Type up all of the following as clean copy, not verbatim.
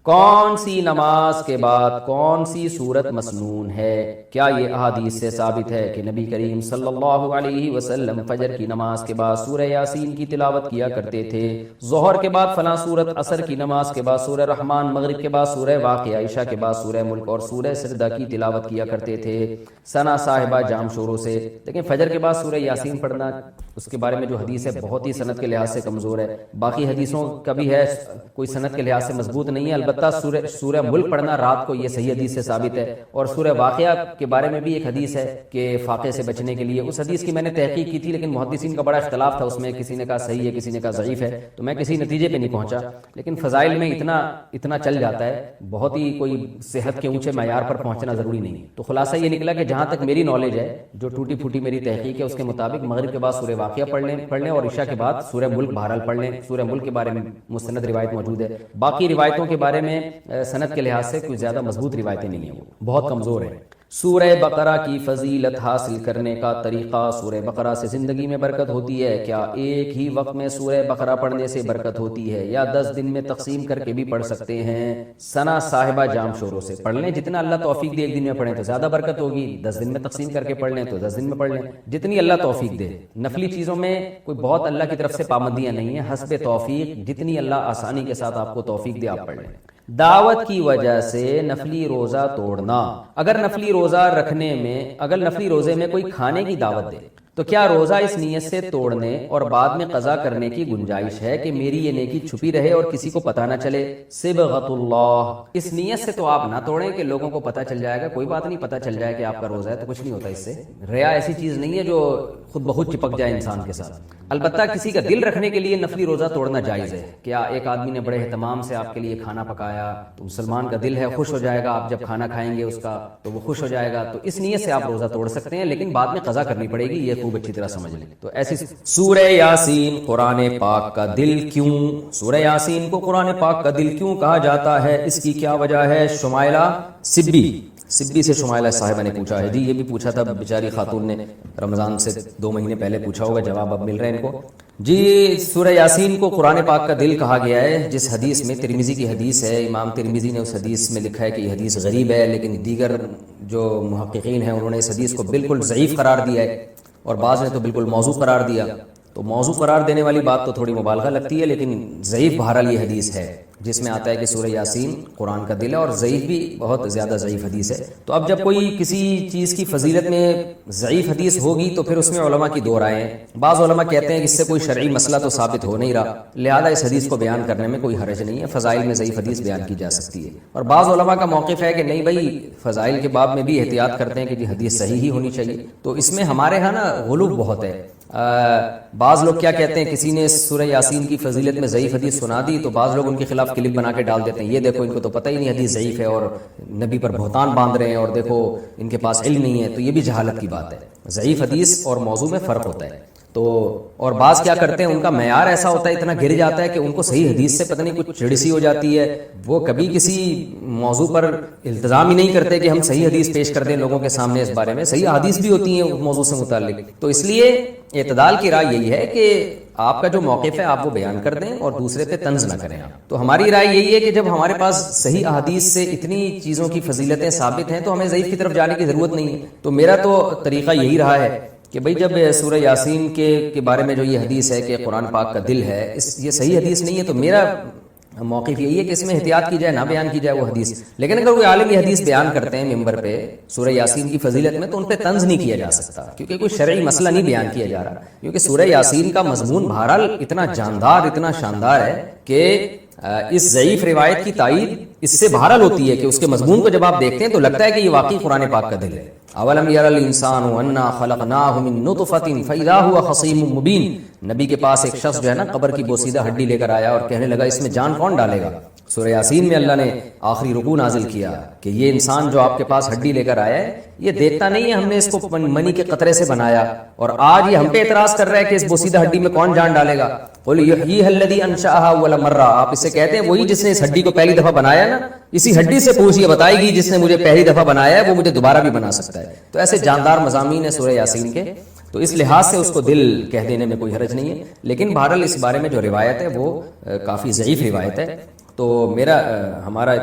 کون سی نماز کے بعد کون سی صورت مسنون ہے؟ کیا یہ احادیث سے ثابت ہے کہ نبی کریم صلی اللہ علیہ وسلم فجر کی نماز کے بعد سورہ یاسین کی تلاوت کیا کرتے تھے، ظہر کے بعد فلاں سورت، عصر کی نماز کے بعد سورہ رحمان، مغرب کے بعد سورہ واقعہ، عشاء کے بعد سورہ ملک اور سورہ سجدہ کی تلاوت کیا کرتے تھے ثنا صاحبہ جام شوروں سے؟ لیکن فجر کے بعد سورہ یاسین پڑھنا، اس کے بارے میں جو حدیث ہے بہت ہی سند کے لحاظ سے کمزور ہے، باقی حدیثوں کا بھی ہے کوئی سند کے لحاظ سے مضبوط نہیں ہے، البتہ سورہ ملک پڑھنا رات کو یہ صحیح حدیث سے ثابت ہے، اور سورہ واقعہ کے بارے میں بھی ایک حدیث ہے کہ فاقے سے بچنے کے لیے، اس حدیث کی میں نے تحقیق کی تھی لیکن محدثین کا بڑا اختلاف تھا اس میں، کسی نے کہا صحیح ہے کسی نے کہا ضعیف ہے، تو میں کسی نتیجے پہ نہیں پہنچا، لیکن فضائل میں اتنا چل جاتا ہے، بہت ہی کوئی صحت کے اونچے معیار پر پہنچنا ضروری نہیں ہے۔ تو خلاصہ یہ نکلا کہ جہاں تک میری نالج ہے، جو ٹوٹی پھوٹی میری تحقیق ہے، اس کے مطابق مغرب کے بعد سورہ واقعہ پڑھ لیں اور عشاء کے بعد سورہ ملک بہرحال پڑھ لیں۔ سورہ ملک کے بارے میں مستند روایت موجود ہے، باقی روایتوں کے بارے میں سند کے لحاظ سے کوئی زیادہ مضبوط روایتیں نہیں ہیں، وہ بہت کمزور ہیں۔ سورہ بقرہ کی فضیلت حاصل کرنے کا طریقہ، سورہ بقرہ سے زندگی میں برکت ہوتی ہے کیا؟ ایک ہی وقت میں سورہ بقرہ پڑھنے سے برکت ہوتی ہے یا 10 دن میں تقسیم کر کے بھی پڑھ سکتے ہیں؟ ثنا صاحبہ جام شوروں سے پڑھ لیں، جتنا اللہ توفیق دے، ایک دن میں پڑھیں تو زیادہ برکت ہوگی، 10 دن میں تقسیم کر کے پڑھ لیں تو 10 دن میں پڑھ لیں، جتنی اللہ توفیق دے۔ نفلی چیزوں میں کوئی بہت اللہ کی طرف سے پابندیاں نہیں ہیں، حسب توفیق، جتنی اللہ آسانی کے ساتھ آپ کو توفیق دے آپ پڑھ لیں۔ دعوت کی وجہ سے نفلی روزہ توڑنا، اگر نفلی روزے میں کوئی کھانے کی دعوت دے تو کیا روزہ اس نیت سے توڑنے اور بعد میں قضا کرنے کی گنجائش ہے کہ میری یہ نیکی چھپی رہے اور کسی کو پتہ نہ چلے؟ صبغۃ اللہ، اس نیت سے تو آپ نہ توڑیں کہ لوگوں کو پتہ چل جائے گا، کوئی بات نہیں، پتہ چل جائے کہ آپ کا روزہ ہے تو کچھ نہیں ہوتا اس سے، ریا ایسی چیز نہیں ہے جو خود بخود چپک جائے انسان کے ساتھ۔ البتہ کسی کا دل رکھنے کے لیے نفلی روزہ توڑنا جائز ہے، کیا ایک آدمی نے بڑے اہتمام سے آپ کے لیے کھانا پکایا تو مسلمان کا دل ہے خوش ہو جائے گا، آپ جب کھانا کھائیں گے اس کا تو وہ خوش ہو جائے گا، تو اس نیت سے آپ روزہ توڑ سکتے ہیں، لیکن بعد میں قضا کرنی پڑے گی، یہ خوب اچھی طرح سمجھ لیں۔ تو ایسی سورہ یاسین قرآن پاک کا دل کیوں؟ سورہ یاسین کو قرآن پاک کا دل کیوں کہا جاتا ہے؟ اس کی کیا وجہ ہے؟ شمائلہ سبی سے شمائلہ صاحبہ نے پوچھا ہے، جی یہ بھی پوچھا تھا بیچاری خاتون نے، رمضان سے 2 مہینے پہلے پوچھا ہوگا، جواب اب مل رہے ہیں ان کو۔ جی سورہ یاسین کو قرآن پاک کا دل کہا گیا ہے جس حدیث میں، ترمذی کی حدیث ہے، امام ترمذی نے اس حدیث میں لکھا ہے کہ یہ حدیث غریب ہے، لیکن دیگر جو محققین ہیں انہوں نے اس حدیث کو بالکل ضعیف قرار دیا ہے اور بعض نے تو بالکل موضوع قرار دیا، تو موضوع قرار دینے والی بات تو تھوڑی مبالغہ لگتی ہے، لیکن ضعیف بہرحال یہ حدیث ہے جس میں آتا ہے کہ سورہ یاسین قرآن کا دل ہے، اور ضعیف بھی بہت زیادہ ضعیف حدیث ہے۔ تو اب جب کوئی کسی چیز کی فضیلت میں ضعیف حدیث ہوگی تو پھر اس میں علماء کی 2 رائے ہیں، بعض علماء کہتے ہیں کہ اس سے کوئی شرعی مسئلہ تو ثابت ہو نہیں رہا، لہذا اس حدیث کو بیان کرنے میں کوئی حرج نہیں ہے، فضائل میں ضعیف حدیث بیان کی جا سکتی ہے، اور بعض علماء کا موقف ہے کہ نہیں بھائی فضائل کے باب میں بھی احتیاط کرتے ہیں کہ حدیث صحیح ہی ہونی چاہیے۔ تو اس میں ہمارے ہاں نا غلو بہت ہے، بعض لوگ کیا کہتے ہیں، کسی نے سورہ یاسین کی فضیلت میں ضعیف حدیث سنا دی تو بعض لوگ ان کے خلاف کلپ بنا کے ڈال دیتے ہیں، یہ دیکھو ان کو تو پتہ ہی نہیں حدیث ضعیف ہے اور نبی پر بہتان باندھ رہے ہیں، اور دیکھو ان کے پاس علم نہیں ہے، تو یہ بھی جہالت کی بات ہے، ضعیف حدیث اور موضوع میں فرق ہوتا ہے۔ تو اور بعض کیا کرتے ہیں، ان کا معیار ایسا ہوتا ہے، اتنا گر جاتا ہے کہ ان کو صحیح حدیث سے پتہ نہیں کچھ چڑ سی ہو جاتی ہے، وہ کبھی کسی موضوع پر التزام ہی نہیں کرتے کہ ہم صحیح حدیث پیش کر دیں لوگوں کے سامنے، اس بارے میں صحیح حدیث بھی ہوتی ہیں موضوع سے متعلق۔ تو اس لیے اعتدال کی رائے یہی ہے کہ آپ کا جو موقف ہے آپ وہ بیان کر دیں اور دوسرے پہ طنز نہ کریں آپ۔ تو ہماری رائے یہی ہے کہ جب ہمارے پاس صحیح احادیث سے اتنی چیزوں کی فضیلتیں ثابت ہیں تو ہمیں ضعیف کی طرف جانے کی ضرورت نہیں ہے۔ تو میرا تو طریقہ یہی رہا ہے کہ بھئی جب سورہ یاسین کے بارے میں جو یہ حدیث ہے کہ قرآن پاک کا دل ہے، یہ صحیح حدیث نہیں ہے، تو میرا موقف یہی ہے کہ اس میں احتیاط کی جائے، نہ بیان کی جائے وہ حدیث، لیکن اگر کوئی عالم یہ حدیث بیان کرتے ہیں ممبر پہ سورہ یاسین کی فضیلت میں تو ان پہ طنز نہیں کیا جا سکتا، کیونکہ کوئی شرعی مسئلہ نہیں بیان کیا جا رہا، کیونکہ سورہ یاسین کا مضمون بہرحال اتنا جاندار، اتنا شاندار ہے کہ اس ضعیف روایت کی تائید اس سے بہرحال ہوتی ہے کہ اس کے مضمون کو جب آپ دیکھتے ہیں تو لگتا ہے کہ یہ واقعی قرآن پاک کا دل ہے۔ اولم یر الانسان انا خلقناہ من نطفۃ فاذا هو خصیم مبین، نبی کے پاس ایک شخص جو ہے نا قبر کی بوسیدہ ہڈی لے کر آیا اور کہنے لگا اس میں جان کون ڈالے گا؟ سورہ یاسین میں اللہ نے آخری رکوع نازل کیا کہ یہ انسان جو آپ کے پاس ہڈی لے کر آیا ہے یہ دیکھتا نہیں ہے ہم نے اس کو منی کے قطرے سے بنایا، اور آج یہ ہم پہ اعتراض کر رہا ہے کہ اس بوسیدہ ہڈی میں کون جان ڈالے گا؟ قل یحییھا الذی انشأھا اول مرہ، آپ اسے کہتے ہیں وہی جس نے اس ہڈی کو پہلی دفعہ بنایا نا، اسی ہڈی سے پوچھئے بتائے گی جس نے مجھے پہلی دفعہ بنایا ہے وہ مجھے دوبارہ بھی بنا سکتا ہے۔ تو ایسے جاندار مضامین ہیں سورہ یاسین کے، تو اس لحاظ سے اس کو دل کہہ دینے میں کوئی حرج نہیں ہے، لیکن بہرحال اس بارے میں جو روایت ہے وہ کافی ضعیف روایت ہے، تو ہمارا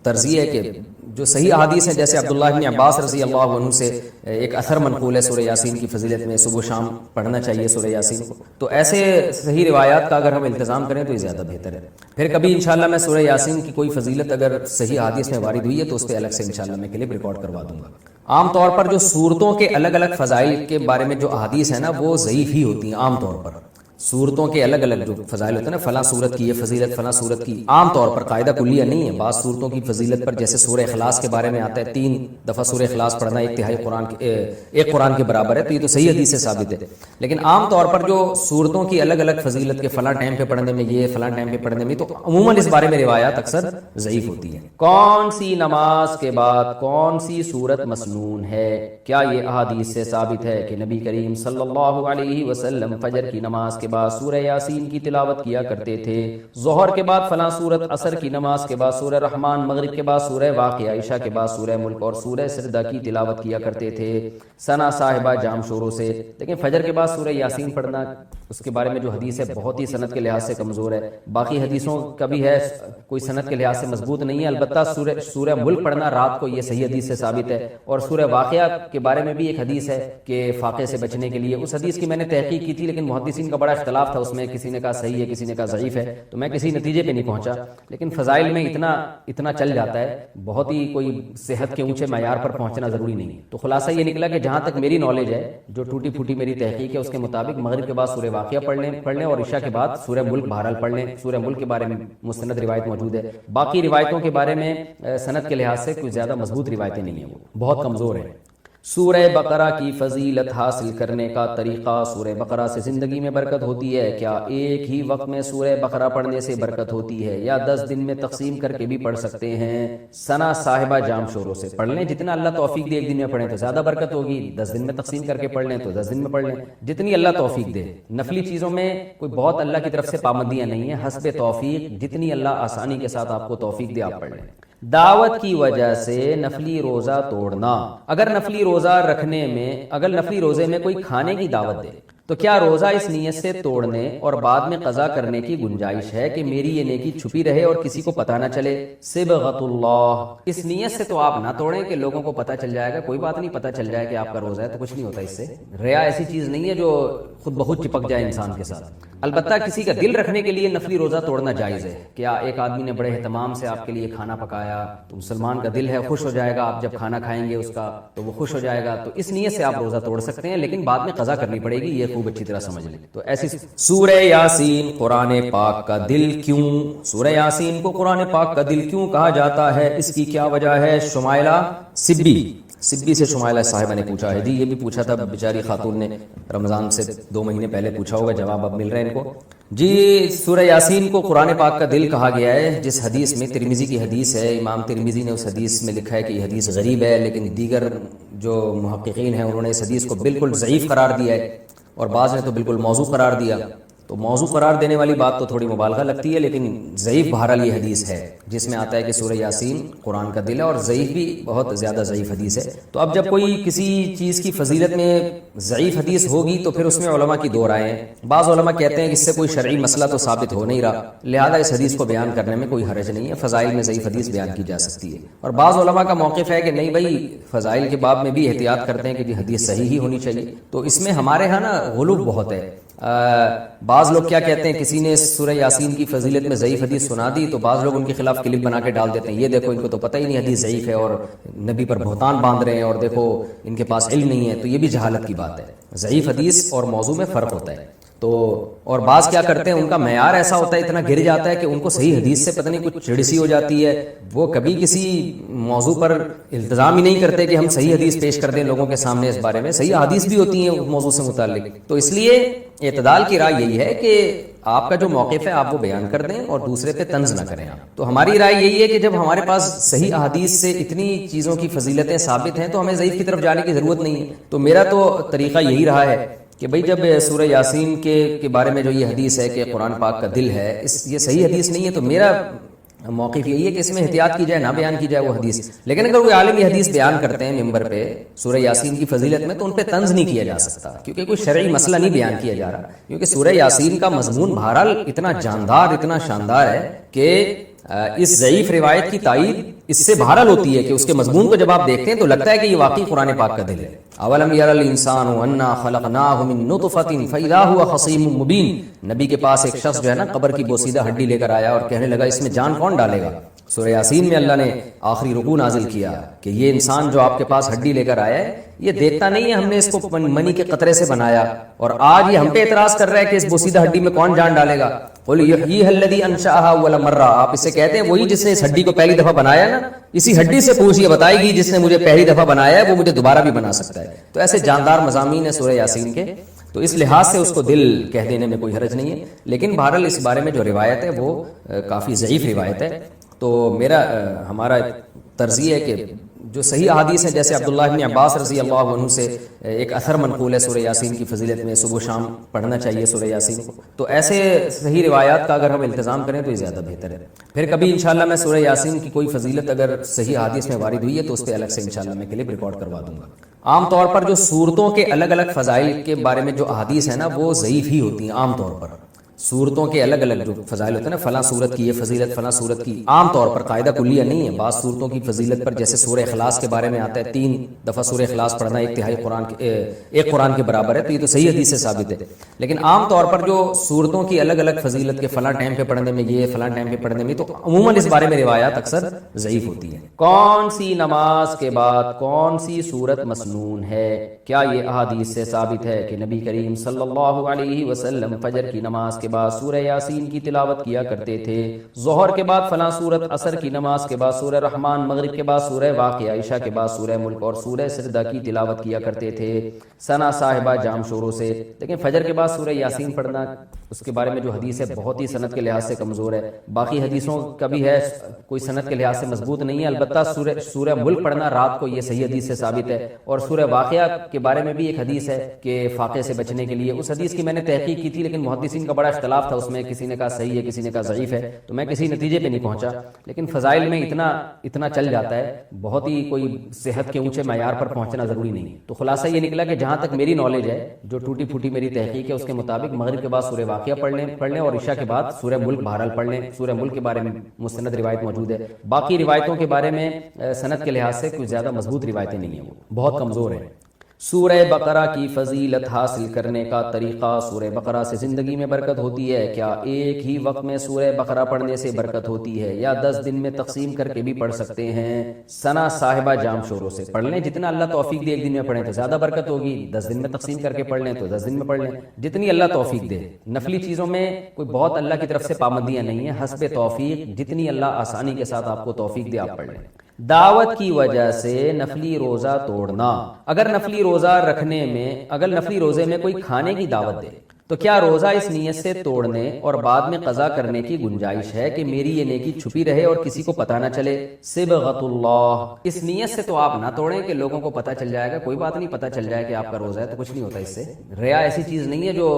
طرز یہ ہے کہ جو صحیح احادیث ہیں، جیسے عبداللہ بن عباس رضی اللہ عنہ سے ایک اثر منقول ہے سورہ یاسین کی فضیلت میں، صبح و شام پڑھنا چاہیے سورہ یاسین کو، تو ایسے صحیح روایات کا اگر ہم التزام کریں تو یہ زیادہ بہتر ہے۔ پھر کبھی انشاءاللہ میں سورہ یاسین کی کوئی فضیلت اگر صحیح احادیث میں وارد ہوئی ہے تو اس پہ الگ سے انشاءاللہ میں کلپ ریکارڈ کروا دوں گا۔ عام طور پر جو صورتوں کے الگ الگ فضائل کے بارے میں جو احادیث ہیں نا، وہ ضعیف ہی ہوتی ہیں عام طور پر۔ صورتوں کے الگ الگ جو فضائل ہوتے ہیں نا، فلاں صورت کی یہ فضیلت، فلاں صورت کی، عام طور پر قاعدہ کلیہ نہیں ہے۔ بعض صورتوں کی فضیلت پر جیسے سورہ اخلاص کے بارے میں آتا ہے 3 دفعہ سورہ اخلاص پڑھنا ایک قرآن کے برابر ہے، تو یہ تو صحیح حدیث سے ثابت ہے۔ لیکن عام طور پر جو صورتوں کی الگ الگ فضیلت کے فلاں ٹائم پہ پڑھنے میں یہ، فلاں ٹائم پہ پڑھنے میں، تو عموماً اس بارے میں روایات اکثر ضعیف ہوتی ہیں۔ کون سی نماز کے بعد کون سی صورت مسنون ہے؟ کیا یہ احادیث سے ثابت ہے کہ نبی کریم صلی اللہ علیہ وسلم فجر کی نماز کے بعد سورہ یاسین کی تلاوت کیا کرتے تھے، ظہر کے بعد فلاں سورت، عصر کی نماز کے بعد سورہ رحمان، مغرب کے بعد سورہ واقعہ، عشاء کے بعد سورہ ملک اور سورہ سجدہ کی تلاوت کیا کرتے تھے ثنا صاحبہ جام شوروں سے؟ لیکن فجر کے بعد سورہ یاسین پڑھنا، اس کے بارے میں جو حدیث ہے بہت ہی سند کے لحاظ سے کمزور ہے۔ باقی حدیثوں کا بھی ہے، کوئی سند کے لحاظ سے مضبوط نہیں ہے۔ البتہ سورہ ملک پڑھنا رات کو، یہ صحیح حدیث سے ثابت ہے۔ اور سورہ واقعہ کے بارے میں بھی ایک حدیث ہے کہ فاقے سے بچنے کے لیے، اس حدیث کی میں نے تحقیق کی تھی لیکن محدثین کا بڑا اختلاف تھا اس میں، کسی نے کہا صحیح ہے، کسی نے کہا ضعیف ہے، تو میں کسی نتیجے پہ نہیں پہنچا۔ لیکن فضائل میں اتنا چل جاتا ہے، بہت ہی کوئی صحت کے اونچے معیار پر پہنچنا ضروری نہیں ہے۔ تو خلاصہ یہ نکلا کہ جہاں تک میری نالج ہے، جو ٹوٹی پھوٹی میری تحقیق ہے، اس کے مطابق مغرب کے بعد سورہ واقعہ پڑھ لیں اور عشاء کے بعد سورہ ملک بہرحال پڑھ لیں۔ سورہ ملک کے بارے میں مستند روایت موجود ہے، باقی روایتوں کے بارے میں سند کے لحاظ سے کوئی زیادہ مضبوط روایتیں نہیں ہیں، وہ بہت کمزور ہیں۔ سورہ بقرہ کی فضیلت حاصل کرنے کا طریقہ۔ سورہ بقرہ سے زندگی میں برکت ہوتی ہے کیا؟ ایک ہی وقت میں سورہ بقرہ پڑھنے سے برکت ہوتی ہے یا 10 دن میں تقسیم کر کے بھی پڑھ سکتے ہیں؟ ثنا صاحبہ جام شوروں سے پڑھ لیں، جتنا اللہ توفیق دے، ایک دن میں پڑھیں تو زیادہ برکت ہوگی، 10 دن میں تقسیم کر کے پڑھ لیں تو 10 دن میں پڑھ لیں، جتنی اللہ توفیق دے۔ نفلی چیزوں میں کوئی بہت اللہ کی طرف سے پابندیاں نہیں ہیں، حسب توفیق، جتنی اللہ آسانی کے ساتھ آپ کو توفیق دے آپ پڑھ لیں۔ دعوت کی وجہ سے نفلی روزہ توڑنا۔ اگر نفلی روزے میں کوئی کھانے کی دعوت دے تو کیا روزہ اس نیت سے توڑنے اور بعد میں قضا کرنے کی گنجائش ہے کہ میری یہ نیکی چھپی رہے اور کسی کو پتہ نہ چلے؟ صبغۃ اللہ، اس نیت سے تو آپ نہ توڑیں کہ لوگوں کو پتہ چل جائے گا، کوئی بات نہیں، پتہ چل جائے کہ آپ کا روزہ ہے تو کچھ نہیں ہوتا اس سے۔ ریا ایسی چیز نہیں ہے جو خود بخود چپک جائے انسان کے ساتھ۔ البتہ کسی کا دل رکھنے کے لیے نفلی روزہ توڑنا جائز ہے۔ کیا ایک آدمی نے بڑے اہتمام سے آپ کے لیے کھانا پکایا تو مسلمان کا دل ہے، خوش ہو جائے گا، آپ جب کھانا کھائیں گے اس کا تو وہ خوش ہو جائے گا، تو اس نیت سے آپ روزہ توڑ سکتے ہیں، لیکن بعد میں قضا کرنی پڑے گی، یہ خوب اچھی طرح سمجھ لیں۔ تو ایسی سورہ یاسین قرآن پاک کا دل کیوں؟ سورہ یاسین کو قرآن پاک کا دل کیوں کہا جاتا ہے؟ اس کی کیا وجہ ہے؟ شمائلہ سبی سے شمائلہ صاحبہ نے پوچھا ہے جی، یہ بھی پوچھا تھا بیچاری خاتون نے، رمضان سے 2 مہینے پہلے پوچھا ہوگا، جواب اب مل رہے ہیں ان کو جی۔ سورہ یاسین کو قرآن پاک کا دل کہا گیا ہے، جس حدیث میں، ترمذی کی حدیث ہے، امام ترمذی نے اس حدیث میں لکھا ہے کہ یہ حدیث غریب ہے، لیکن دیگر جو محققین ہیں انہوں نے اس حدیث کو بالکل ضعیف قرار دیا ہے، اور بعض نے تو بالکل موضوع قرار دیا۔ تو موضوع قرار دینے والی بات تو تھوڑی مبالغہ لگتی ہے، لیکن ضعیف بہرحال یہ حدیث ہے جس میں آتا ہے کہ سورہ یاسین قرآن کا دل ہے، اور ضعیف بھی بہت زیادہ ضعیف حدیث ہے۔ تو اب جب کوئی کسی چیز کی فضیلت میں ضعیف حدیث ہوگی تو پھر اس میں علماء کی 2 رائیں ہیں۔ بعض علماء کہتے ہیں کہ اس سے کوئی شرعی مسئلہ تو ثابت ہو نہیں رہا، لہذا اس حدیث کو بیان کرنے میں کوئی حرج نہیں ہے، فضائل میں ضعیف حدیث بیان کی جا سکتی ہے۔ اور بعض علماء کا موقف ہے کہ نہیں بھائی، فضائل کے باب میں بھی احتیاط کرتے ہیں کہ حدیث صحیح ہی ہونی چاہیے۔ تو اس میں ہمارے ہاں نا غلو بہت ہے۔ بعض لوگ کیا کہتے ہیں، کسی نے سورہ یاسین کی فضیلت میں ضعیف حدیث سنا دی تو بعض لوگ ان کے خلاف کلپ بنا کے ڈال دیتے ہیں، یہ دیکھو ان کو تو پتہ ہی نہیں حدیث ضعیف ہے اور نبی پر بہتان باندھ رہے ہیں، اور دیکھو ان کے پاس علم نہیں ہے۔ تو یہ بھی جہالت کی بات ہے، ضعیف حدیث اور موضوع میں فرق ہوتا ہے۔ تو اور بعض کیا کرتے ہیں، ان کا معیار ایسا ہوتا ہے، اتنا گر جاتا ہے کہ ان کو صحیح حدیث سے پتہ نہیں کچھ چڑ سی ہو جاتی ہے، وہ کبھی کسی موضوع پر التزام ہی نہیں کرتے کہ ہم صحیح حدیث پیش کر دیں لوگوں کے سامنے۔ اس بارے میں صحیح حدیث بھی ہوتی ہیں اس موضوع سے متعلق۔ تو اس لیے اعتدال کی رائے یہی ہے کہ آپ کا جو موقف ہے آپ وہ بیان کر دیں اور دوسرے پہ طنز نہ کریں آپ۔ تو ہماری رائے یہی ہے کہ جب ہمارے پاس صحیح احادیث سے اتنی چیزوں کی فضیلتیں ثابت ہیں تو ہمیں ضعیف کی طرف جانے کی ضرورت نہیں ہے۔ تو میرا تو طریقہ یہی رہا ہے کہ بھئی جب سورہ یاسین کے بارے میں جو یہ حدیث ہے کہ قرآن پاک کا دل ہے، یہ صحیح حدیث نہیں ہے، تو میرا موقف یہی ہے کہ اس میں احتیاط کی جائے، نہ بیان کی جائے وہ حدیث۔ لیکن اگر کوئی عالم یہ حدیث بیان کرتے ہیں ممبر پہ سورہ یاسین کی فضیلت میں، تو ان پہ طنز نہیں کیا جا سکتا، کیونکہ کوئی شرعی مسئلہ نہیں بیان کیا جا رہا، کیونکہ سورہ یاسین کا مضمون بہرحال اتنا جاندار، اتنا شاندار ہے کہ اس ضعیف روایت کی تائید اس سے بہرحال ہوتی ہے کہ اس کے مضمون کو جب آپ دیکھتے ہیں تو لگتا ہے کہ یہ واقعی قرآن پاک کا دل ہے. اولم یر الانسان انا خلقناہ من نطفۃ فاذا هو خصیم مبین. نبی کے پاس ایک شخص جو ہے نا قبر کی بوسیدہ ہڈی لے کر آیا اور کہنے لگا اس میں جان کون ڈالے گا. سورہ یاسین میں اللہ نے آخری رکوع نازل کیا کہ یہ انسان جو آپ کے پاس ہڈی لے کر آیا ہے یہ دیکھتا نہیں ہے ہم نے اس کو منی کے قطرے سے بنایا, اور آج یہ ہم پہ اعتراض کر رہا ہے کہ اس بوسیدہ ہڈی میں کون جان ڈالے گا. قل یحییھا الذی انشأھا اول مرہ. آپ اسے کہتے ہیں وہی جس نے اس ہڈی کو پہلی دفعہ بنایا نا, اسی ہڈی سے پوچھئے بتائے گی جس نے مجھے پہلی دفعہ بنایا ہے وہ مجھے دوبارہ بھی بنا سکتا ہے. تو ایسے جاندار مضامین ہیں سورہ یاسین کے, تو اس لحاظ سے اس کو دل کہہ دینے میں کوئی حرج نہیں ہے. لیکن بہرحال اس بارے میں جو روایت ہے وہ کافی ضعیف روایت ہے. تو ہمارا طرز یہ ہے کہ جو صحیح احادیث ہیں جیسے عبداللہ بن عباس رضی اللہ عنہ سے ایک اثر منقول ہے سورہ یاسین کی فضیلت میں, صبح و شام پڑھنا چاہیے سورہ یاسین کو. تو ایسے صحیح روایات کا اگر ہم التزام کریں تو یہ زیادہ بہتر ہے. پھر کبھی انشاءاللہ میں سورہ یاسین کی کوئی فضیلت اگر صحیح احادیث میں وارد ہوئی ہے تو اس پہ الگ سے انشاءاللہ میں کلپ ریکارڈ کروا دوں گا. عام طور پر جو صورتوں کے الگ الگ فضائل کے بارے میں جو احادیث ہیں نا وہ ضعیف ہی ہوتی ہیں. عام طور پر صورتوں کے الگ الگ جو فضائل ہوتے ہیں نا, فلاں صورت کی یہ فضیلت, فلاں صورت کی, عام طور پر قاعدہ کلیہ نہیں ہے. بعض صورتوں کی فضیلت پر جیسے سورہ اخلاص کے بارے میں آتا ہے 3 دفعہ سورہ اخلاص پڑھنا ایک قرآن کے برابر ہے, تو یہ تو صحیح حدیث سے ثابت ہے. لیکن عام طور پر جو صورتوں کی الگ الگ فضیلت کے فلاں ٹائم پہ پڑھنے میں یہ, فلاں ٹائم پہ پڑھنے میں, تو عموماً اس بارے میں روایات اکثر ضعیف ہوتی ہیں. کون سی نماز کے بعد کون سی صورت مسنون ہے؟ کیا یہ احادیث سے ثابت ہے کہ نبی کریم صلی اللہ علیہ وسلم فجر کی نماز کے بعد سورہ یاسین کی تلاوت کیا کرتے تھے, ظہر کے بعد فلاں سورت, عصر کی نماز کے بعد سورہ رحمان, مغرب کے بعد سورہ واقعہ, عشاء کے بعد سورہ ملک اور سورہ سجدہ کی تلاوت کیا کرتے تھے ثنا صاحبہ جام شوروں سے. لیکن فجر کے بعد سورہ یاسین پڑھنا اس کے بارے میں جو حدیث ہے بہت ہی سند کے لحاظ سے کمزور ہے. باقی حدیثوں کا بھی ہے, کوئی سند کے لحاظ سے مضبوط نہیں ہے. البتہ سورہ ملک پڑھنا رات کو یہ صحیح حدیث سے ثابت ہے. اور سورہ واقعہ کے بارے میں بھی ایک حدیث ہے کہ فاقے سے بچنے کے لیے, اس حدیث کی میں نے تحقیق کی تھی لیکن محدثین کا بڑا اختلاف تھا اس میں, کسی نے کہا صحیح ہے, کسی نے کہا ضعیف ہے, تو میں کسی نتیجے پہ نہیں پہنچا. لیکن فضائل میں اتنا چل جاتا ہے, بہت ہی کوئی صحت کے اونچے معیار پر پہنچنا ضروری نہیں. تو خلاصہ یہ نکلا کہ جہاں تک میری نالج ہے, جو ٹوٹی پھوٹی میری تحقیق ہے, اس کے مطابق مغرب کے بعد سورہ واقعہ پڑھ لیں اور عشاء کے بعد سورہ ملک بہرحال پڑھ لیں. سورہ ملک کے بارے میں مستند روایت موجود ہے. باقی روایتوں کے بارے میں سند کے لحاظ سے کوئی زیادہ مضبوط روایتیں نہیں ہیں, وہ بہت کمزور ہیں. سورہ بقرہ کی فضیلت حاصل کرنے کا طریقہ. سورہ بقرہ سے زندگی میں برکت ہوتی ہے کیا؟ ایک ہی وقت میں سورہ بقرہ پڑھنے سے برکت ہوتی ہے یا 10 دن میں تقسیم کر کے بھی پڑھ سکتے ہیں؟ ثنا صاحبہ جام شوروں سے پڑھ لیں, جتنا اللہ توفیق دے. ایک دن میں پڑھیں تو زیادہ برکت ہوگی, 10 دن میں تقسیم کر کے پڑھ لیں تو 10 دن میں پڑھ لیں, جتنی اللہ توفیق دے. نفلی چیزوں میں کوئی بہت اللہ کی طرف سے پابندیاں نہیں ہیں, حسب توفیق, جتنی اللہ آسانی کے ساتھ آپ کو توفیق دے آپ پڑھ لیں. دعوت کی وجہ سے نفلی روزہ توڑنا. اگر نفلی روزے میں کوئی کھانے کی دعوت دے تو کیا روزہ اس نیت سے توڑنے اور بعد میں قضا کرنے کی گنجائش ہے کہ میری یہ نیکی چھپی رہے اور کسی کو پتہ نہ چلے؟ صبغۃ اللہ. اس نیت سے تو آپ نہ توڑیں کہ لوگوں کو پتہ چل جائے گا. کوئی بات نہیں, پتہ چل جائے کہ آپ کا روزہ ہے تو کچھ نہیں ہوتا اس سے. ریا ایسی چیز نہیں ہے جو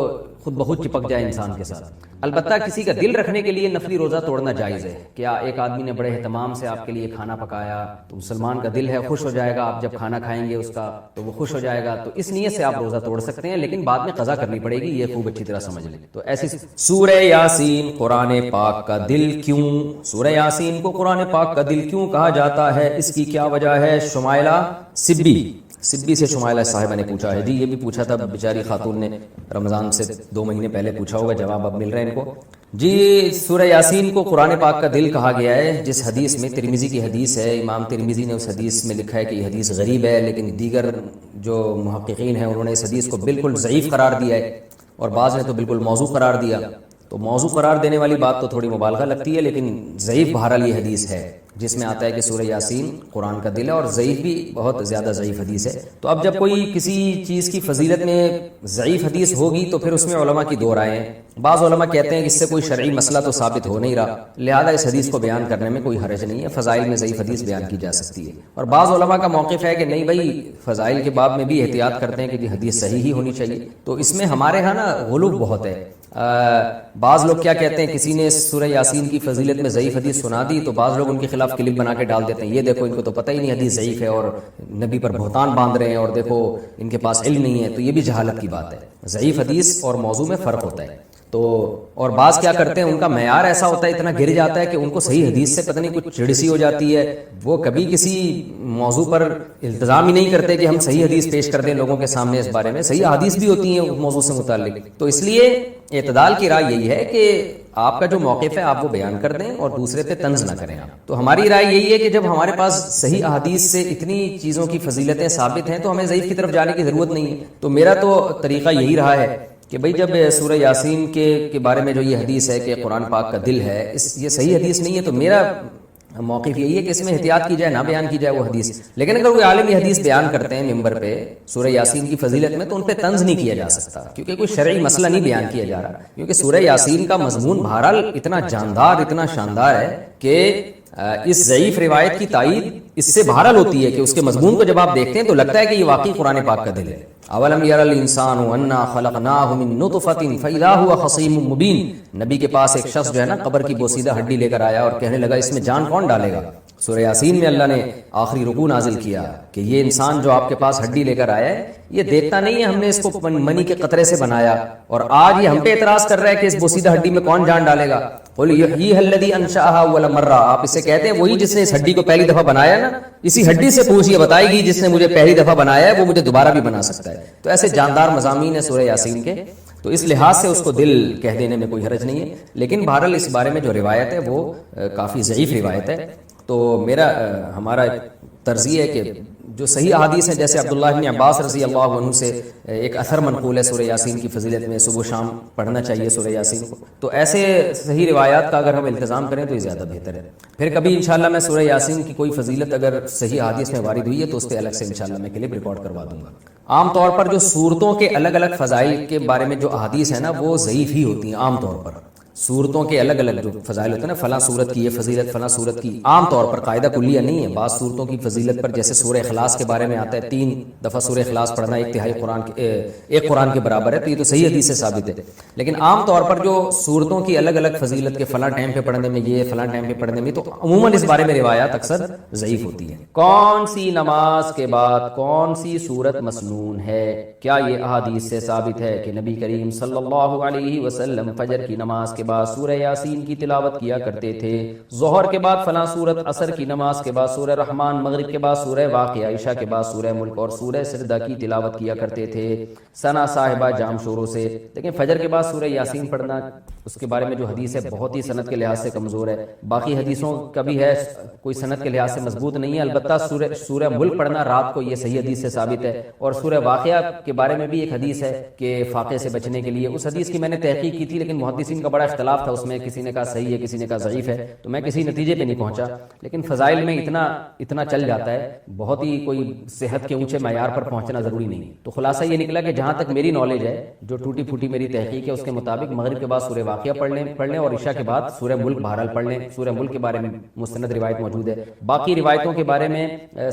خود بخود چپک جائے انسان کے ساتھ. البتہ کسی کا دل رکھنے کے لیے نفلی روزہ توڑنا جائز ہے. کیا ایک آدمی نے بڑے اہتمام سے آپ کے لیے کھانا پکایا تو مسلمان کا دل ہے, خوش ہو جائے گا, آپ جب کھانا کھائیں گے اس کا تو وہ خوش ہو جائے گا, تو اس نیت سے آپ روزہ توڑ سکتے ہیں, لیکن بعد میں قضا کرنی پڑے گی, یہ خوب اچھی طرح سمجھ لیں. تو ایسی سورہ یاسین قرآن پاک کا دل کیوں؟ سورہ یاسین کو قرآن پاک کا دل کیوں کہا جاتا ہے, اس کی کیا وجہ ہے؟ شمائلہ سبی سے شمائلہ صاحبہ نے پوچھا ہے. جی یہ بھی پوچھا تھا بیچاری خاتون نے, رمضان سے 2 مہینے پہلے پوچھا ہوگا, جواب اب مل رہے ہیں ان کو. جی سورہ یاسین کو قرآن پاک کا دل کہا گیا ہے جس حدیث میں, ترمذی کی حدیث ہے, امام ترمذی نے اس حدیث میں لکھا ہے کہ یہ حدیث غریب ہے, لیکن دیگر جو محققین ہیں انہوں نے اس حدیث کو بالکل ضعیف قرار دیا ہے اور بعض نے تو بالکل موضوع قرار دیا. تو موضوع قرار دینے والی بات تو تھوڑی مبالغہ لگتی ہے, لیکن ضعیف بہرحال یہ حدیث ہے جس میں آتا ہے کہ سورہ یاسین قرآن کا دل ہے, اور ضعیف بھی بہت زیادہ ضعیف حدیث ہے. تو اب جب کوئی کسی چیز کی فضیلت میں ضعیف حدیث ہوگی تو پھر اس میں علماء کی 2 رائے ہیں. بعض علماء کہتے ہیں کہ اس سے کوئی شرعی مسئلہ تو ثابت ہو نہیں رہا, لہذا اس حدیث کو بیان کرنے میں کوئی حرج نہیں ہے, فضائل میں ضعیف حدیث بیان کی جا سکتی ہے. اور بعض علماء کا موقف ہے کہ نہیں بھائی, فضائل کے باب میں بھی احتیاط کرتے ہیں کہ حدیث صحیح ہی ہونی چاہیے. تو اس میں ہمارے ہاں نا غلو بہت ہے. بعض لوگ کیا کہتے ہیں, کسی نے سورہ یاسین کی فضیلت میں ضعیف حدیث سنا دی تو بعض لوگ ان کے خلاف کلپ بنا کے ڈال دیتے ہیں, یہ دیکھو ان کو تو پتہ ہی نہیں حدیث ضعیف ہے اور نبی پر بہتان باندھ رہے ہیں, اور دیکھو ان کے پاس علم نہیں ہے. تو یہ بھی جہالت کی بات ہے. ضعیف حدیث اور موضوع میں فرق ہوتا ہے. تو اور بعض کیا کرتے ہیں، ان کا معیار ایسا ہوتا ہے، اتنا گر جاتا ہے کہ ان کو صحیح حدیث سے پتہ نہیں کچھ چڑ سی ہو جاتی ہے، وہ کبھی کسی موضوع پر التزام ہی نہیں کرتے کہ ہم صحیح حدیث پیش کر دیں لوگوں کے سامنے اس بارے میں۔ صحیح حدیث بھی ہوتی ہیں اس موضوع سے متعلق، تو اس لیے اعتدال کی رائے یہی ہے کہ آپ کا جو موقف ہے آپ وہ بیان کر دیں اور دوسرے پہ طنز نہ کریں آپ۔ تو ہماری رائے یہی ہے کہ جب ہمارے پاس صحیح احادیث سے اتنی چیزوں کی فضیلتیں ثابت ہیں تو ہمیں ضعیف کی طرف جانے کی ضرورت نہیں ہے۔ تو میرا تو طریقہ یہی رہا ہے کہ بھئی جب سورہ یاسین کے بارے میں جو یہ حدیث ہے کہ قرآن پاک کا دل ہے، یہ صحیح حدیث نہیں ہے، تو میرا موقف یہی ہے کہ اس میں احتیاط کی جائے، نہ بیان کی جائے وہ حدیث۔ لیکن اگر کوئی عالم حدیث بیان کرتے ہیں ممبر پہ سورہ یاسین کی فضیلت میں، تو ان پہ طنز نہیں کیا جا سکتا، کیونکہ کوئی شرعی مسئلہ نہیں بیان کیا جا رہا، کیونکہ سورہ یاسین کا مضمون بہرحال اتنا جاندار، اتنا شاندار ہے کہ اس ضعیف روایت کی تائید اس سے بہرحال ہوتی ہے کہ اس کے مضمون کو جب آپ دیکھتے ہیں تو لگتا ہے کہ یہ واقعی قرآن پاک کا دل ہے۔ اولم یر الانسان انا خلقناہ من نطفۃ فاذا هو خصیم مبین۔ نبی کے پاس ایک شخص جو ہے نا قبر کی بوسیدہ ہڈی لے کر آیا اور کہنے لگا اس میں جان کون ڈالے گا؟ سورہ یاسین میں اللہ نے آخری رکوع نازل کیا کہ یہ انسان جو آپ کے پاس ہڈی لے کر آیا ہے یہ دیکھتا نہیں ہے ہم نے اس کو منی کے قطرے سے بنایا، اور آج یہ ہم پہ اعتراض کر رہا ہے کہ اس بوسیدہ ہڈی میں کون جان ڈالے گا؟ قل یحییھا الذی انشأھا اول مرہ۔ آپ اسے کہتے ہیں وہی جس نے اس ہڈی کو پہلی دفعہ بنایا نا، اسی ہڈی سے پوچھئے، بتائے گی جس نے مجھے پہلی دفعہ بنایا ہے وہ مجھے دوبارہ بھی بنا سکتا ہے۔ تو ایسے جاندار مضامین ہیں سورہ یاسین کے، تو اس لحاظ سے اس کو دل کہہ دینے میں کوئی حرج نہیں ہے، لیکن بہرحال اس بارے میں جو روایت ہے وہ کافی ضعیف روایت ہے۔ تو ہمارا طرز یہ ہے کہ جو صحیح احادیث ہیں، جیسے عبداللہ بن عباس رضی اللہ عنہ سے ایک اثر منقول ہے سورہ یاسین کی فضیلت میں، صبح و شام پڑھنا چاہیے سورہ یاسین کو، تو ایسے صحیح روایات کا اگر ہم التزام کریں تو یہ زیادہ بہتر ہے۔ پھر کبھی انشاءاللہ میں سورہ یاسین کی کوئی فضیلت اگر صحیح احادیث میں وارد ہوئی ہے تو اس پہ الگ سے انشاءاللہ میں کلپ ریکارڈ کروا دوں گا۔ عام طور پر جو صورتوں کے الگ الگ فضائل کے بارے میں جو احادیث ہیں نا وہ ضعیف ہی ہوتی ہیں عام طور پر۔ صورتوں کے الگ الگ جو فضائل ہوتے ہیں نا، فلاں صورت کی یہ فضیلت، فلاں صورت کی، عام طور پر قاعدہ کلیہ نہیں ہے۔ بعض صورتوں کی فضیلت پر جیسے سورہ اخلاص کے بارے میں آتا ہے 3 دفعہ سورہ اخلاص پڑھنا ایک قرآن کے برابر ہے، تو یہ تو صحیح حدیث سے ثابت ہے۔ لیکن عام طور پر جو صورتوں کی الگ الگ فضیلت کے فلاں ٹائم پہ پڑھنے میں یہ، فلاں ٹائم پہ پڑھنے میں، تو عموماً اس بارے میں روایات اکثر ضعیف ہوتی ہیں۔ کون سی نماز کے بعد کون سی صورت مسنون ہے؟ کیا یہ احادیث سے ثابت ہے کہ نبی کریم صلی اللہ علیہ وسلم فجر کی نماز کے بعد سورہ یاسین کی تلاوت کیا کرتے تھے، ظہر کے بعد فلاں سورت، عصر کی نماز کے بعد سورہ رحمان، مغرب کے بعد سورہ واقعہ، عشاء کے بعد سورہ ملک اور سورہ سجدہ کی تلاوت کیا کرتے تھے ثنا صاحبہ جام شوروں سے؟ لیکن فجر کے بعد سورہ یاسین پڑھنا، اس کے بارے میں جو حدیث ہے بہت ہی سند کے لحاظ سے کمزور ہے، باقی حدیثوں کا بھی ہے کوئی سند کے لحاظ سے مضبوط نہیں ہے۔ البتہ سورہ ملک پڑھنا رات کو یہ صحیح حدیث سے ثابت ہے، اور سورہ واقعہ کے بارے میں بھی ایک حدیث ہے کہ فاقے سے بچنے کے لیے، اس حدیث کی میں نے تحقیق کی تھی لیکن محدثین کا بڑا اختلاف تھا اس میں، کسی نے کہا صحیح ہے، کسی نے کہا ضعیف ہے، تو میں کسی نتیجے پہ نہیں پہنچا۔ لیکن فضائل میں اتنا چل جاتا ہے، بہت ہی کوئی صحت کے اونچے معیار پر پہنچنا ضروری نہیں ہے۔ تو خلاصہ یہ نکلا کہ جہاں تک میری نالج ہے، جو ٹوٹی پھوٹی میری تحقیق ہے، اس کے مطابق مغرب کے بعد سورہ واقعہ پڑھ لیں اور عشاء کے بعد سورہ ملک بہرحال پڑھ لیں۔ سورہ ملک کے بارے میں مستند روایت موجود ہے، باقی روایتوں کے بارے میں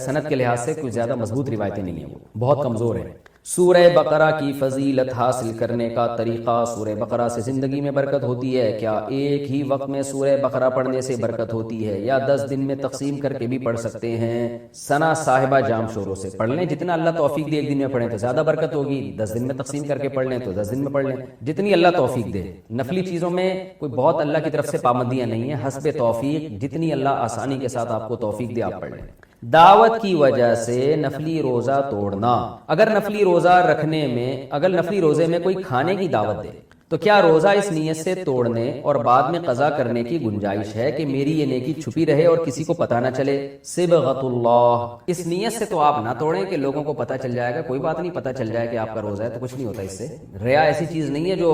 سند کے لحاظ سے کوئی زیادہ مضبوط روایتیں نہیں ہیں، وہ بہت کمزور ہیں۔ سورہ بقرہ کی فضیلت حاصل کرنے کا طریقہ، سورہ بقرہ سے زندگی میں برکت ہوتی ہے کیا؟ ایک ہی وقت میں سورہ بقرہ پڑھنے سے برکت ہوتی ہے یا 10 دن میں تقسیم کر کے بھی پڑھ سکتے ہیں؟ ثنا صاحبہ جام شوروں سے پڑھ لیں، جتنا اللہ توفیق دے، ایک دن میں پڑھیں تو زیادہ برکت ہوگی، 10 دن میں تقسیم کر کے پڑھ لیں تو 10 دن میں پڑھ لیں، جتنی اللہ توفیق دے۔ نفلی چیزوں میں کوئی بہت اللہ کی طرف سے پابندیاں نہیں ہیں، حسب توفیق، جتنی اللہ آسانی کے ساتھ آپ کو توفیق دے آپ پڑھ لیں۔ دعوت کی وجہ سے نفلی روزہ توڑنا، اگر نفلی روزے میں کوئی کھانے کی دعوت دے تو کیا روزہ اس نیت سے توڑنے اور بعد میں قضا کرنے کی گنجائش ہے کہ میری یہ نیکی چھپی رہے اور کسی کو پتہ نہ چلے؟ صبغۃ اللہ، اس نیت سے تو آپ نہ توڑیں کہ لوگوں کو پتہ چل جائے گا، کوئی بات نہیں، پتہ چل جائے کہ آپ کا روزہ ہے تو کچھ نہیں ہوتا اس سے۔ ریا ایسی چیز نہیں ہے جو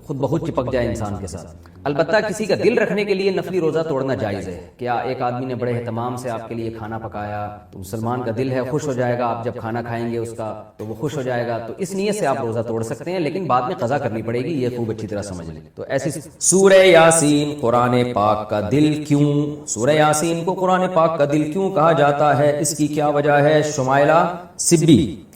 خود بخود چپک جائے انسان کے ساتھ۔ البتہ کسی کا دل رکھنے کے لیے نفلی روزہ توڑنا جائز ہے۔ کیا ایک آدمی نے بڑے اہتمام سے آپ کے لیے کھانا پکایا تو مسلمان کا دل ہے، خوش ہو جائے گا، آپ جب کھانا کھائیں گے اس کا تو وہ خوش ہو جائے گا، تو اس نیت سے آپ روزہ توڑ سکتے ہیں، لیکن بعد میں قضا کرنی پڑے گی، یہ خوب اچھی طرح سمجھ لیں۔ تو ایسی سورہ یاسین قرآن پاک کا دل کیوں؟ سورہ یاسین کو قرآن پاک کا دل کیوں کہا جاتا ہے؟ اس کی کیا وجہ ہے؟ شمائلہ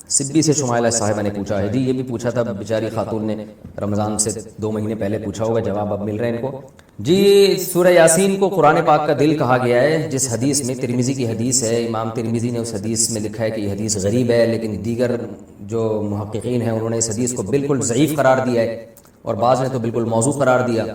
سبی سے شمائلہ صاحبہ نے پوچھا ہے، جی یہ بھی پوچھا تھا بیچاری خاتون نے، رمضان سے 2 مہینے پہلے پوچھا ہوگا، جواب اب مل رہے ہیں ان کو۔ جی سورہ یاسین کو قرآن پاک کا دل کہا گیا ہے، جس حدیث میں ترمذی کی حدیث ہے، امام ترمذی نے اس حدیث میں لکھا ہے کہ یہ حدیث غریب ہے، لیکن دیگر جو محققین ہیں انہوں نے اس حدیث کو بالکل ضعیف قرار دیا ہے، اور بعض نے تو بالکل موضوع قرار دیا.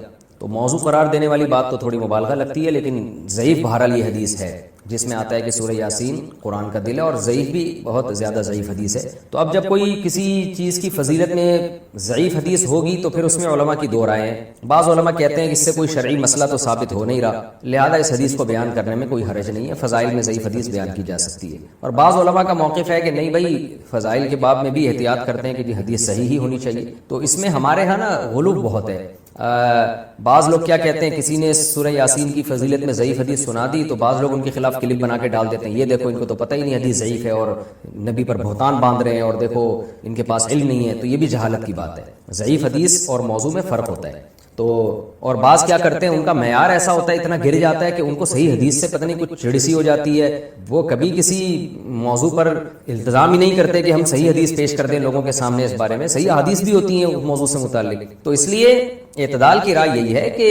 تو موضوع قرار دینے والی بات تو تھوڑی مبالغہ لگتی ہے، لیکن ضعیف بہرحال یہ حدیث ہے جس میں آتا ہے کہ سورہ یاسین قرآن کا دل ہے، اور ضعیف بھی بہت زیادہ ضعیف حدیث ہے. تو اب جب کوئی کسی چیز کی فضیلت میں ضعیف حدیث ہوگی تو پھر اس میں علماء کی دو رائے ہیں. بعض علماء کہتے ہیں کہ اس سے کوئی شرعی مسئلہ تو ثابت ہو نہیں رہا، لہذا اس حدیث کو بیان کرنے میں کوئی حرج نہیں ہے، فضائل میں ضعیف حدیث بیان کی جا سکتی ہے. اور بعض علماء کا موقف ہے کہ نہیں بھائی، فضائل کے باب میں بھی احتیاط کرتے ہیں کہ حدیث صحیح ہی ہونی چاہیے. تو اس میں ہمارے ہاں نا غلو بہت ہے. بعض لوگ کیا کہتے ہیں، کسی نے سورہ یاسین کی فضیلت میں ضعیف حدیث سنا دی تو بعض لوگ ان کے خلاف کلپ بنا کے ڈال دیتے ہیں، یہ دیکھو ان کو تو پتہ ہی نہیں حدیث ضعیف ہے اور نبی پر بہتان باندھ رہے ہیں، اور دیکھو ان کے پاس علم نہیں ہے. تو یہ بھی جہالت کی بات ہے. ضعیف حدیث اور موضوع میں فرق ہوتا ہے. تو اور بعض کیا کرتے ہیں، ان کا معیار ایسا ہوتا ہے، اتنا گر جاتا ہے کہ ان کو صحیح حدیث سے پتہ نہیں کچھ چڑ سی ہو جاتی ہے. وہ کبھی کسی موضوع پر التزام ہی نہیں کرتے کہ ہم صحیح حدیث پیش کر دیں لوگوں کے سامنے. اس بارے میں صحیح حدیث بھی ہوتی ہیں اس موضوع سے متعلق. تو اس لیے اعتدال کی رائے یہی ہے کہ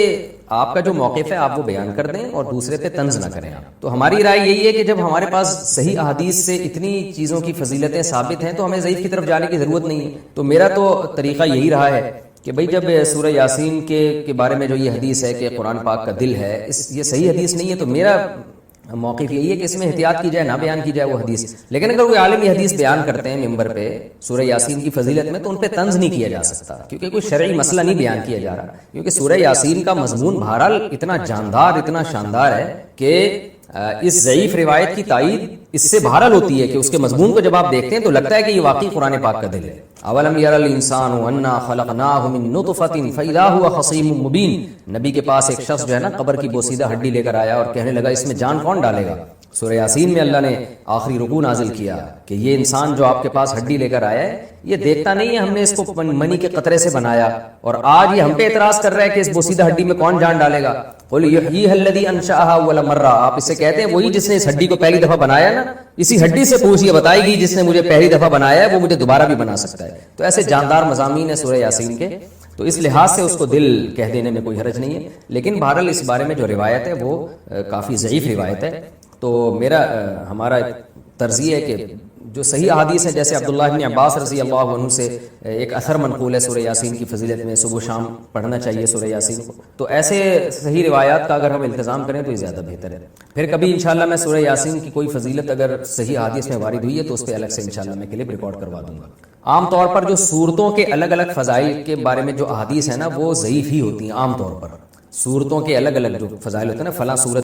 آپ کا جو موقف ہے آپ وہ بیان کر دیں اور دوسرے پہ طنز نہ کریں. تو ہماری رائے یہی ہے کہ جب ہمارے پاس صحیح احادیث سے اتنی چیزوں کی فضیلتیں ثابت ہیں تو ہمیں ضعیف کی طرف جانے کی ضرورت نہیں ہے. تو میرا تو طریقہ یہی رہا ہے کہ بھئی جب سورہ یاسین کے بارے میں جو یہ حدیث ہے کہ قرآن پاک کا دل ہے، یہ صحیح حدیث نہیں ہے، تو میرا موقف یہی ہے کہ اس میں احتیاط کی جائے، نہ بیان کی جائے وہ حدیث. لیکن اگر کوئی عالم یہ حدیث بیان کرتے ہیں ممبر پہ سورہ یاسین کی فضیلت میں، تو ان پہ طنز نہیں کیا جا سکتا، کیونکہ کوئی شرعی مسئلہ نہیں بیان کیا جا رہا. کیونکہ سورہ یاسین کا مضمون بہرحال اتنا جاندار، اتنا شاندار ہے کہ اس ضعیف روایت کی تائید اس سے بہرحال ہوتی ہے کہ اس کے مضمون کو جب آپ دیکھتے ہیں تو لگتا ہے کہ یہ واقعی قرآن پاک کا دل ہے. اولم یر الانسان انا خلقناہ من نطفۃ فاذا هو خصیم مبین. نبی کے پاس ایک شخص جو ہے نا قبر کی بوسیدہ ہڈی لے کر آیا اور کہنے لگا اس میں جان کون ڈالے گا. سورہ یاسین میں اللہ نے آخری رکوع نازل کیا کہ یہ انسان جو آپ کے پاس ہڈی لے کر آیا ہے یہ دیکھتا نہیں ہے ہم نے اس کو منی کے قطرے سے بنایا، اور آج یہ ہم پہ اعتراض کر رہا ہے کہ اس بوسیدہ ہڈی میں کون جان ڈالے گا. قل یحییھا الذی انشأھا اول مرہ. آپ اس سے کہتے ہیں وہی جس نے اس ہڈی کو پہلی دفعہ بنایا نا، اسی ہڈی سے پوچھئے، بتائے گی جس نے مجھے پہلی دفعہ بنایا ہے وہ مجھے دوبارہ بھی بنا سکتا ہے. تو ایسے جاندار مضامین ہیں سورہ یاسین کے، تو اس لحاظ سے اس کو دل کہہ دینے میں کوئی حرج نہیں ہے. لیکن بہرحال اس بارے میں جو روایت ہے وہ کافی ضعیف روایت ہے. تو ہمارا طرز یہ ہے کہ جو صحیح احادیث ہیں، جیسے عبداللہ بن عباس رضی اللہ عنہ سے ایک اثر منقول ہے سورہ یاسین کی فضیلت میں، صبح و شام پڑھنا چاہیے سورہ یاسین کو. تو ایسے صحیح روایات کا اگر ہم التزام کریں تو یہ زیادہ بہتر ہے. پھر کبھی انشاءاللہ میں سورہ یاسین کی کوئی فضیلت اگر صحیح احادیث میں وارد ہوئی ہے تو اس پہ الگ سے انشاءاللہ میں کلپ ریکارڈ کروا دوں گا. عام طور پر جو صورتوں کے الگ الگ فضائل کے بارے میں جو احادیث ہیں نا وہ ضعیف ہی ہوتی ہیں. عام طور پر صورتوں کے الگ الگ جو فضائل ہوتے ہیں نا، فلاں صورت